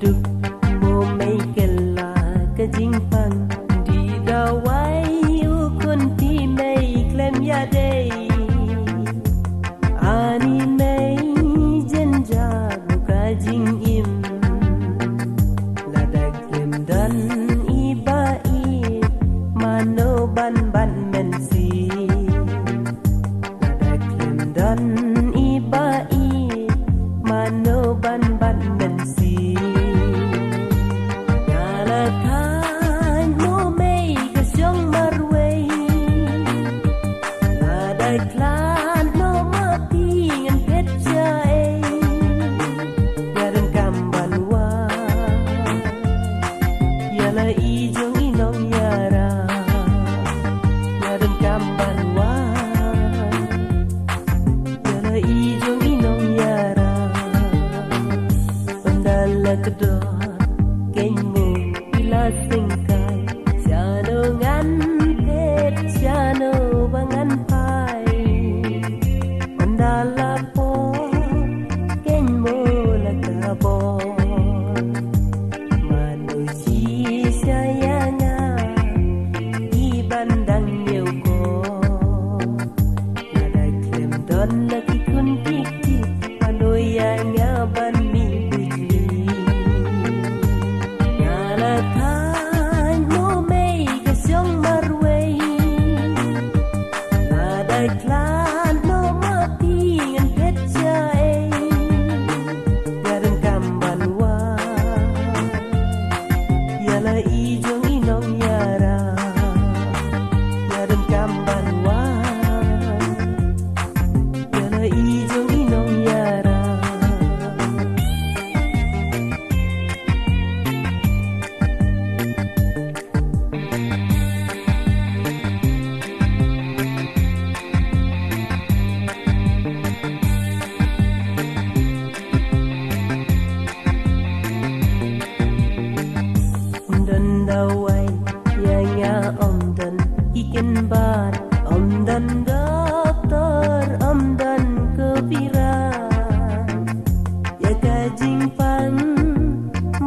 hidup Momay kala kajimpang Di dawai ukun timay klem yadai Ani may janja buka jing im Ladag klem dan ibai Mano ban ban mensi Ladag klem dan ibai Mano ban ban mensi Nyalakan mo may kasyong marway Laday klan no matingan petsa Yaran kambanwa Yala ijong inong yara Yaran kambanwa Yala ijong inong yara Pandalagdo Kenmo ilasingkay Siano ngan pet Siano bangan pai Pandala po Kenmo lagabo Manusi sayanga Ibandang niyo ko Nadaklem don lagi kun kiki Panoyan nga ban mi bujli Nyalakan mo may kasyong marway Naday klan no matingan petsa Yaran kambanwa Yala ijong inong yara Yaran kambanwa Yala ijong inong yara Omdan dawai yanya omdan ikin bar Omdan doktor omdan kepiran Ya kajing pang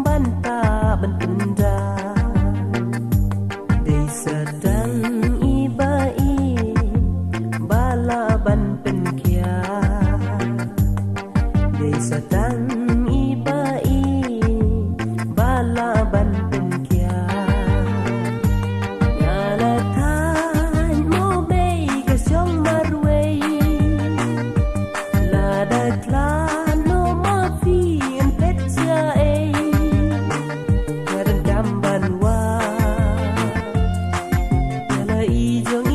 banta bentenda Desa dan ibai balaban penkia Desa dan ibai balaban penkia Nyalakan mo may kasyong marway Ladaklan no mafian petsa Yaran kambanwa Yala ijong